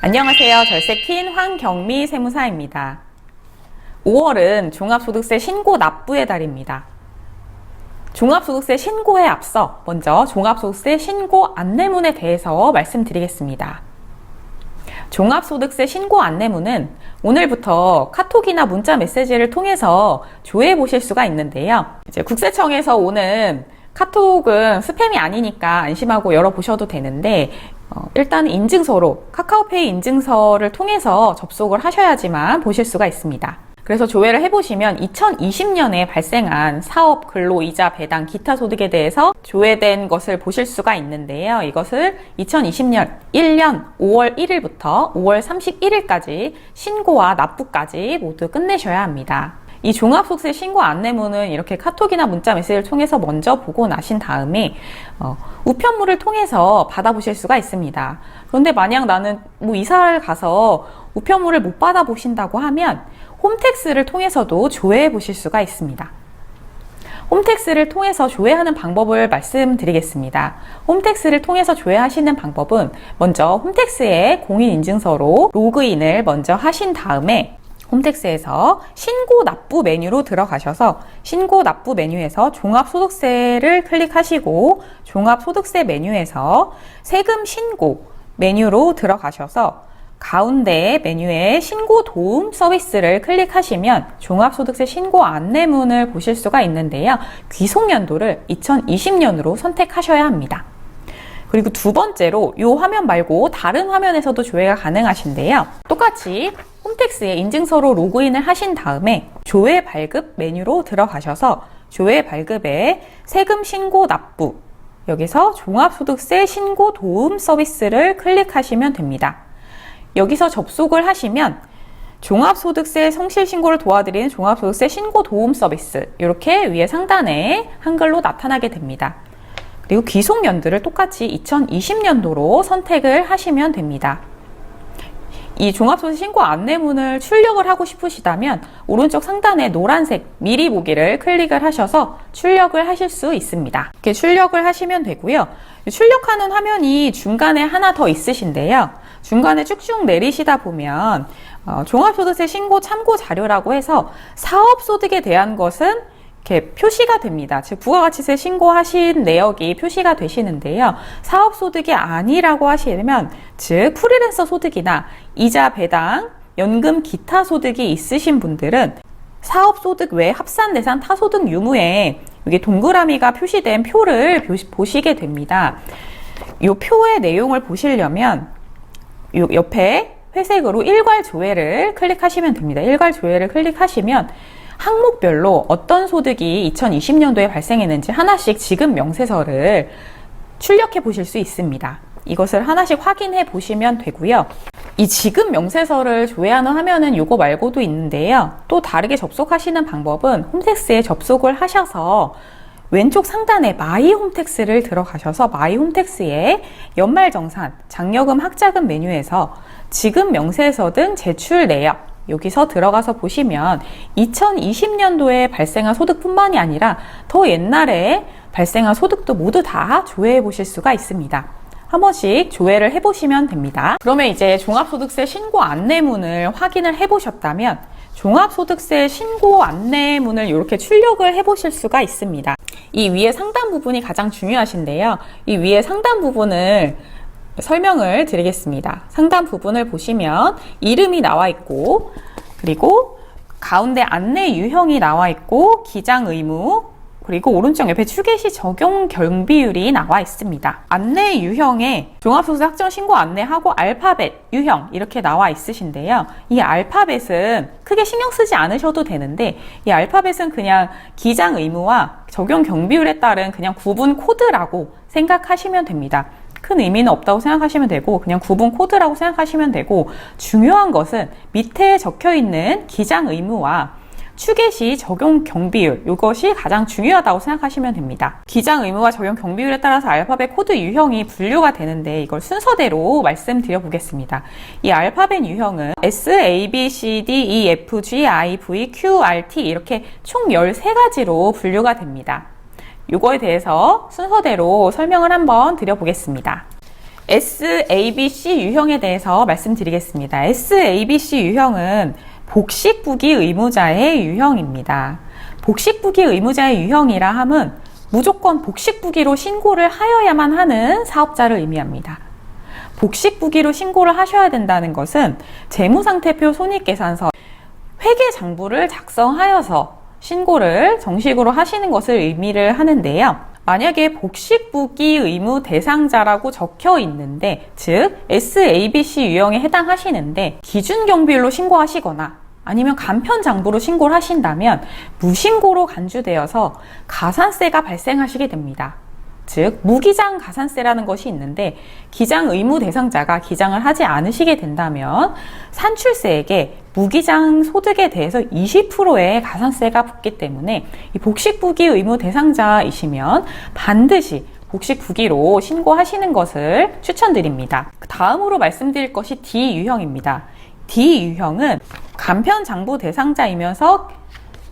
안녕하세요. 절세퀸 황경미 세무사입니다. 5월은 종합소득세 신고 납부의 달입니다. 종합소득세 신고에 앞서 먼저 종합소득세 신고 안내문에 대해서 말씀드리겠습니다. 종합소득세 신고 안내문은 오늘부터 카톡이나 문자 메시지를 통해서 조회해 보실 수가 있는데요. 이제 국세청에서 오는 카톡은 스팸이 아니니까 안심하고 열어보셔도 되는데 일단 인증서로 카카오페이 인증서를 통해서 접속을 하셔야지만 보실 수가 있습니다. 그래서 조회를 해보시면 2020년에 발생한 사업, 근로, 이자, 배당, 기타 소득에 대해서 조회된 것을 보실 수가 있는데요. 이것을 2020년 1년 5월 1일부터 5월 31일까지 신고와 납부까지 모두 끝내셔야 합니다. 이 종합소득세 신고 안내문은 이렇게 카톡이나 문자 메시지를 통해서 먼저 보고 나신 다음에 우편물을 통해서 받아보실 수가 있습니다. 그런데 만약 나는 이사를 가서 우편물을 못 받아보신다고 하면 홈택스를 통해서도 조회해 보실 수가 있습니다. 홈택스를 통해서 조회하는 방법을 말씀드리겠습니다. 홈택스를 통해서 조회하시는 방법은 먼저 홈택스에 공인인증서로 로그인을 먼저 하신 다음에 홈택스에서 신고 납부 메뉴로 들어가셔서 신고 납부 메뉴에서 종합소득세를 클릭하시고 종합소득세 메뉴에서 세금 신고 메뉴로 들어가셔서 가운데 메뉴에 신고 도움 서비스를 클릭하시면 종합소득세 신고 안내문을 보실 수가 있는데요. 귀속연도를 2020년으로 선택하셔야 합니다. 그리고 두 번째로 이 화면 말고 다른 화면에서도 조회가 가능하신데요. 똑같이 홈택스에 인증서로 로그인을 하신 다음에 조회 발급 메뉴로 들어가셔서 조회 발급에 세금 신고 납부 여기서 종합소득세 신고 도움 서비스를 클릭하시면 됩니다. 여기서 접속을 하시면 종합소득세 성실신고를 도와드리는 종합소득세 신고 도움 서비스 이렇게 위에 상단에 한글로 나타나게 됩니다. 그리고 귀속연도를 똑같이 2020년도로 선택을 하시면 됩니다. 이 종합소득세 신고 안내문을 출력을 하고 싶으시다면 오른쪽 상단에 노란색 미리 보기를 클릭을 하셔서 출력을 하실 수 있습니다. 이렇게 출력을 하시면 되고요. 출력하는 화면이 중간에 하나 더 있으신데요. 중간에 쭉쭉 내리시다 보면 종합소득세 신고 참고 자료라고 해서 사업소득에 대한 것은 이렇게 표시가 됩니다. 즉 부가가치세 신고하신 내역이 표시가 되시는데요. 사업소득이 아니라고 하시면 즉 프리랜서 소득이나 이자, 배당, 연금, 기타 소득이 있으신 분들은 사업소득 외 합산대상 타소득 유무에 여기 동그라미가 표시된 표를 보시게 됩니다. 이 표의 내용을 보시려면 요 옆에 회색으로 일괄 조회를 클릭하시면 됩니다. 일괄 조회를 클릭하시면 항목별로 어떤 소득이 2020년도에 발생했는지 하나씩 지급 명세서를 출력해 보실 수 있습니다. 이것을 하나씩 확인해 보시면 되고요. 이 지급 명세서를 조회하는 화면은 이거 말고도 있는데요. 또 다르게 접속하시는 방법은 홈택스에 접속을 하셔서 왼쪽 상단에 마이 홈택스를 들어가셔서 마이 홈택스에 연말정산, 장려금, 학자금 메뉴에서 지급 명세서 등 제출 내역 여기서 들어가서 보시면 2020년도에 발생한 소득뿐만이 아니라 더 옛날에 발생한 소득도 모두 다 조회해 보실 수가 있습니다. 한 번씩 조회를 해보시면 됩니다. 그러면 이제 종합소득세 신고 안내문을 확인을 해보셨다면 종합소득세 신고 안내문을 이렇게 출력을 해보실 수가 있습니다. 이 위에 상단 부분이 가장 중요하신데요. 이 위에 상단 부분을 설명을 드리겠습니다. 상단 부분을 보시면 이름이 나와 있고 그리고 가운데 안내 유형이 나와 있고 기장 의무 그리고 오른쪽 옆에 추계시 적용 경비율이 나와 있습니다. 안내 유형에 종합소득세 확정 신고 안내하고 알파벳 유형 이렇게 나와 있으신데요. 이 알파벳은 크게 신경 쓰지 않으셔도 되는데 이 알파벳은 그냥 기장 의무와 적용 경비율에 따른 그냥 구분 코드라고 생각하시면 됩니다. 큰 의미는 없다고 생각하시면 되고 그냥 구분 코드라고 생각하시면 되고 중요한 것은 밑에 적혀 있는 기장 의무와 추계시 적용 경비율 이것이 가장 중요하다고 생각하시면 됩니다. 기장 의무와 적용 경비율에 따라서 알파벳 코드 유형이 분류가 되는데 이걸 순서대로 말씀드려 보겠습니다. 이 알파벳 유형은 S, A, B, C, D, E, F, G, I, V, Q, R, T 이렇게 총 13가지로 분류가 됩니다. 이거에 대해서 순서대로 설명을 한번 드려보겠습니다. SABC 유형에 대해서 말씀드리겠습니다. SABC 유형은 복식부기 의무자의 유형입니다. 복식부기 의무자의 유형이라 함은 무조건 복식부기로 신고를 하여야만 하는 사업자를 의미합니다. 복식부기로 신고를 하셔야 된다는 것은 재무상태표 손익계산서 회계장부를 작성하여서 신고를 정식으로 하시는 것을 의미를 하는데요. 만약에 복식부기 의무 대상자라고 적혀 있는데, 즉 SABC 유형에 해당하시는데 기준경비율로 신고하시거나 아니면 간편장부로 신고를 하신다면 무신고로 간주되어서 가산세가 발생하시게 됩니다. 즉 무기장 가산세라는 것이 있는데, 기장 의무 대상자가 기장을 하지 않으시게 된다면 산출세액에 무기장 소득에 대해서 20%의 가산세가 붙기 때문에 이 복식부기 의무 대상자이시면 반드시 복식부기로 신고하시는 것을 추천드립니다. 다음으로 말씀드릴 것이 D유형입니다. D유형은 간편장부 대상자이면서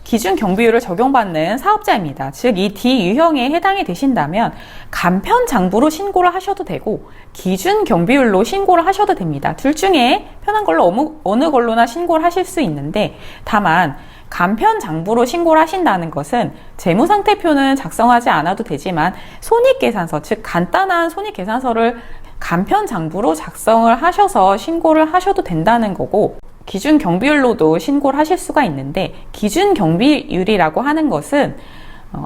기준 경비율을 적용받는 사업자입니다. 즉, 이 D유형에 해당이 되신다면 간편장부로 신고를 하셔도 되고 기준 경비율로 신고를 하셔도 됩니다. 둘 중에 편한 걸로 어느 걸로나 신고를 하실 수 있는데, 다만 간편장부로 신고를 하신다는 것은 재무상태표는 작성하지 않아도 되지만 손익계산서, 즉 간단한 손익계산서를 간편장부로 작성을 하셔서 신고를 하셔도 된다는 거고, 기준 경비율로도 신고를 하실 수가 있는데, 기준 경비율이라고 하는 것은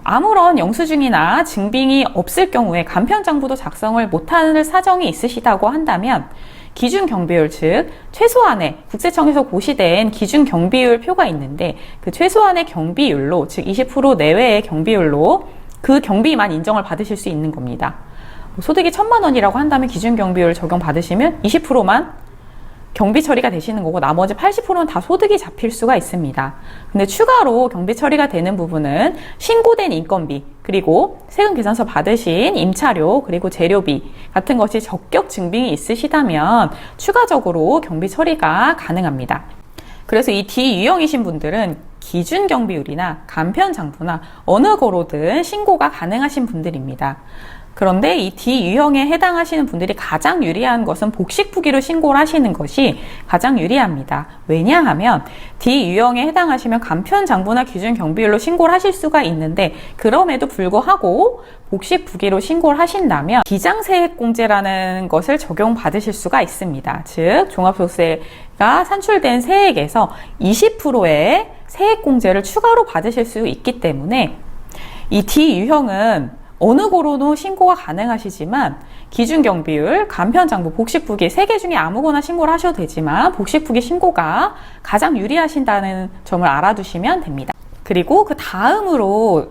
아무런 영수증이나 증빙이 없을 경우에 간편장부도 작성을 못하는 사정이 있으시다고 한다면 기준 경비율, 즉 최소한의 국세청에서 고시된 기준 경비율 표가 있는데 그 최소한의 경비율로, 즉 20% 내외의 경비율로 그 경비만 인정을 받으실 수 있는 겁니다. 소득이 1,000만 원이라고 한다면 기준 경비율 적용 받으시면 20%만 경비 처리가 되시는 거고 나머지 80%는 다 소득이 잡힐 수가 있습니다. 근데 추가로 경비 처리가 되는 부분은 신고된 인건비, 그리고 세금 계산서 받으신 임차료, 그리고 재료비 같은 것이 적격 증빙이 있으시다면 추가적으로 경비 처리가 가능합니다. 그래서 이 D유형이신 분들은 기준 경비율이나 간편장부나 어느 거로든 신고가 가능하신 분들입니다. 그런데 이 D유형에 해당하시는 분들이 가장 유리한 것은 복식부기로 신고를 하시는 것이 가장 유리합니다. 왜냐하면 D유형에 해당하시면 간편장부나 기준 경비율로 신고를 하실 수가 있는데, 그럼에도 불구하고 복식부기로 신고를 하신다면 기장세액공제라는 것을 적용받으실 수가 있습니다. 즉 종합소득세가 산출된 세액에서 20%의 세액공제를 추가로 받으실 수 있기 때문에 이 D유형은 어느 거로도 신고가 가능하시지만 기준경비율, 간편장부, 복식부기 3개 중에 아무거나 신고를 하셔도 되지만 복식부기 신고가 가장 유리하신다는 점을 알아두시면 됩니다. 그리고 그 다음으로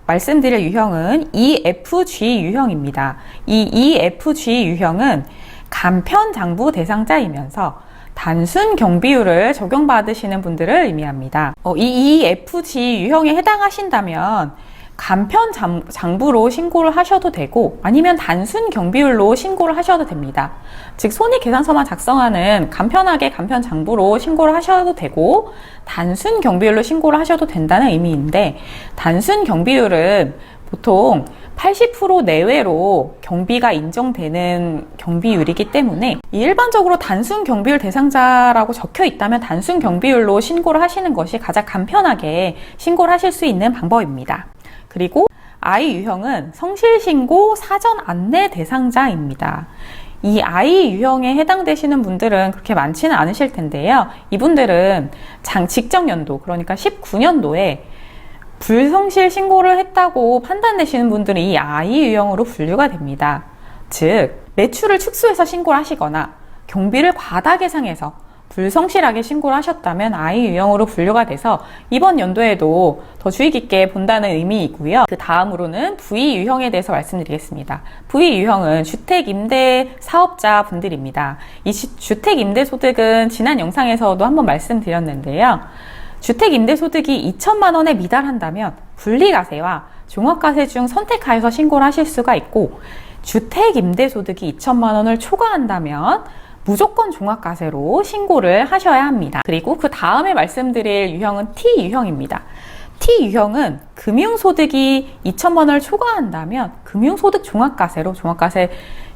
말씀드릴 유형은 EFG 유형입니다. 이 EFG 유형은 간편장부 대상자이면서 단순 경비율을 적용받으시는 분들을 의미합니다. 이 EFG 유형에 해당하신다면 간편장부로 신고를 하셔도 되고 아니면 단순 경비율로 신고를 하셔도 됩니다. 즉 손익계산서만 작성하는 간편하게 간편장부로 신고를 하셔도 되고 단순 경비율로 신고를 하셔도 된다는 의미인데, 단순 경비율은 보통 80% 내외로 경비가 인정되는 경비율이기 때문에 일반적으로 단순 경비율 대상자라고 적혀 있다면 단순 경비율로 신고를 하시는 것이 가장 간편하게 신고를 하실 수 있는 방법입니다. 그리고 I 유형은 성실신고 사전 안내 대상자입니다. 이 I 유형에 해당되시는 분들은 그렇게 많지는 않으실 텐데요. 이분들은 직전연도, 그러니까 19년도에 불성실 신고를 했다고 판단되시는 분들은 이 I 유형으로 분류가 됩니다. 즉 매출을 축소해서 신고를 하시거나 경비를 과다 계상해서 불성실하게 신고를 하셨다면 I 유형으로 분류가 돼서 이번 연도에도 더 주의 깊게 본다는 의미이고요. 그 다음으로는 V 유형에 대해서 말씀드리겠습니다. V 유형은 주택임대 사업자 분들입니다. 이 주택임대소득은 지난 영상에서도 한번 말씀드렸는데요. 주택임대소득이 2천만 원에 미달한다면 분리과세와 종합과세 중 선택하여서 신고를 하실 수가 있고, 주택임대소득이 2천만 원을 초과한다면 무조건 종합과세로 신고를 하셔야 합니다. 그리고 그 다음에 말씀드릴 유형은 T 유형입니다. T 유형은 금융소득이 2천만 원을 초과한다면 금융소득 종합과세로 종합과세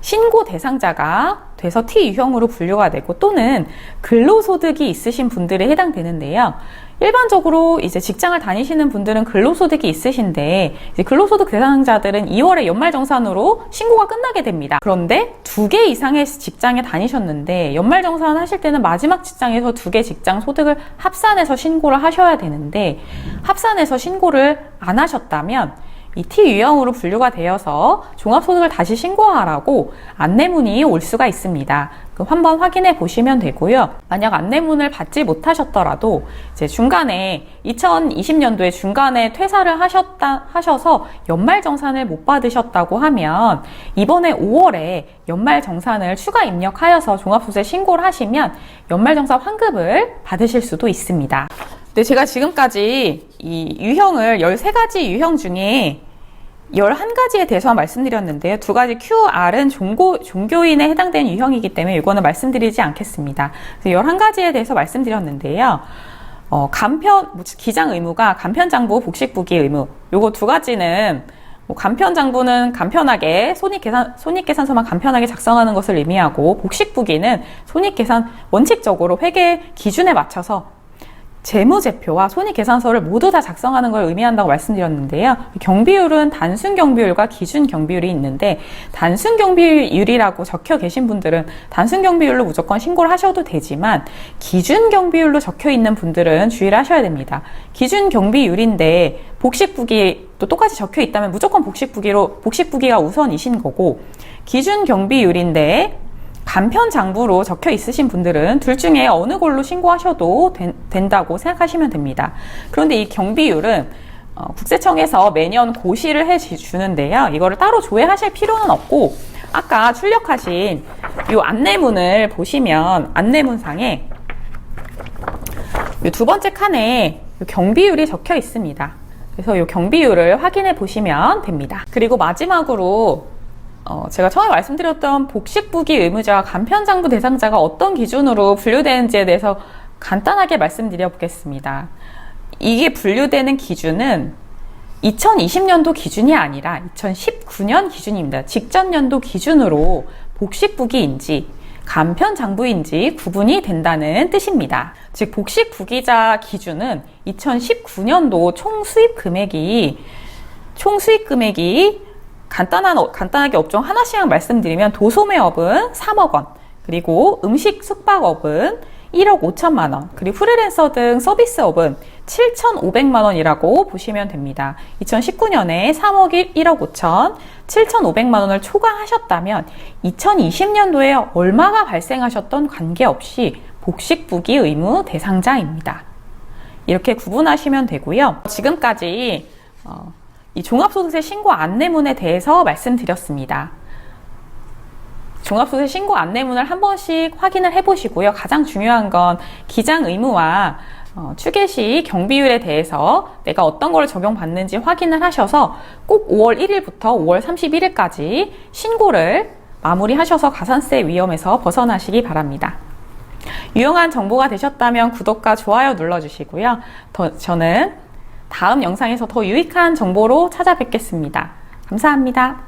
신고 대상자가 돼서 T 유형으로 분류가 되고 또는 근로소득이 있으신 분들에 해당되는데요. 일반적으로 이제 직장을 다니시는 분들은 근로소득이 있으신데 이제 근로소득 대상자들은 2월에 연말정산으로 신고가 끝나게 됩니다. 그런데 2개 이상의 직장에 다니셨는데 연말정산 하실 때는 마지막 직장에서 2개 직장 소득을 합산해서 신고를 하셔야 되는데 합산해서 신고를 안 하셨다면 이 T 유형으로 분류가 되어서 종합소득을 다시 신고하라고 안내문이 올 수가 있습니다. 그럼 한번 확인해 보시면 되고요. 만약 안내문을 받지 못하셨더라도 이제 중간에 2020년도에 중간에 퇴사를 하셔서 연말정산을 못 받으셨다고 하면 이번에 5월에 연말정산을 추가 입력하여서 종합소득세 신고를 하시면 연말정산 환급을 받으실 수도 있습니다. 근데 제가 지금까지 이 유형을 13가지 유형 중에 11가지에 대해서 말씀드렸는데요. 2가지 QR은 종교인에 해당되는 유형이기 때문에 이거는 말씀드리지 않겠습니다. 그래서 11가지에 대해서 말씀드렸는데요. 기장 의무가 간편장부, 복식부기 의무. 요거 2가지는 간편장부는 간편하게 손익계산서만 간편하게 작성하는 것을 의미하고 복식부기는 손익계산 원칙적으로 회계 기준에 맞춰서 재무제표와 손익계산서를 모두 다 작성하는 걸 의미한다고 말씀드렸는데요. 경비율은 단순 경비율과 기준 경비율이 있는데 단순 경비율이라고 적혀 계신 분들은 단순 경비율로 무조건 신고를 하셔도 되지만 기준 경비율로 적혀 있는 분들은 주의를 하셔야 됩니다. 기준 경비율인데 복식부기도 똑같이 적혀 있다면 무조건 복식부기가 우선이신 거고 기준 경비율인데 간편장부로 적혀 있으신 분들은 둘 중에 어느 걸로 신고하셔도 된다고 생각하시면 됩니다. 그런데 이 경비율은 국세청에서 매년 고시를 해주는데요. 이거를 따로 조회하실 필요는 없고 아까 출력하신 이 안내문을 보시면 안내문상에 이 2번째 칸에 경비율이 적혀 있습니다. 그래서 이 경비율을 확인해 보시면 됩니다. 그리고 마지막으로 제가 처음에 말씀드렸던 복식부기 의무자와 간편장부 대상자가 어떤 기준으로 분류되는지에 대해서 간단하게 말씀드려 보겠습니다. 이게 분류되는 기준은 2020년도 기준이 아니라 2019년 기준입니다. 직전 연도 기준으로 복식부기인지 간편장부인지 구분이 된다는 뜻입니다. 즉 복식부기자 기준은 2019년도 총 수입 금액이 간단하게 업종 하나씩 말씀드리면 도소매업은 3억 원, 그리고 음식 숙박업은 1억 5천만 원, 그리고 프리랜서 등 서비스업은 7,500만 원이라고 보시면 됩니다. 2019년에 3억 1억 5천, 7,500만 원을 초과하셨다면 2020년도에 얼마가 발생하셨던 관계없이 복식부기 의무 대상자입니다. 이렇게 구분하시면 되고요. 지금까지 이 종합소득세 신고 안내문에 대해서 말씀드렸습니다. 종합소득세 신고 안내문을 한 번씩 확인을 해보시고요. 가장 중요한 건 기장 의무와 추계시 경비율에 대해서 내가 어떤 걸 적용받는지 확인을 하셔서 꼭 5월 1일부터 5월 31일까지 신고를 마무리하셔서 가산세 위험에서 벗어나시기 바랍니다. 유용한 정보가 되셨다면 구독과 좋아요 눌러주시고요. 저는 다음 영상에서 더 유익한 정보로 찾아뵙겠습니다. 감사합니다.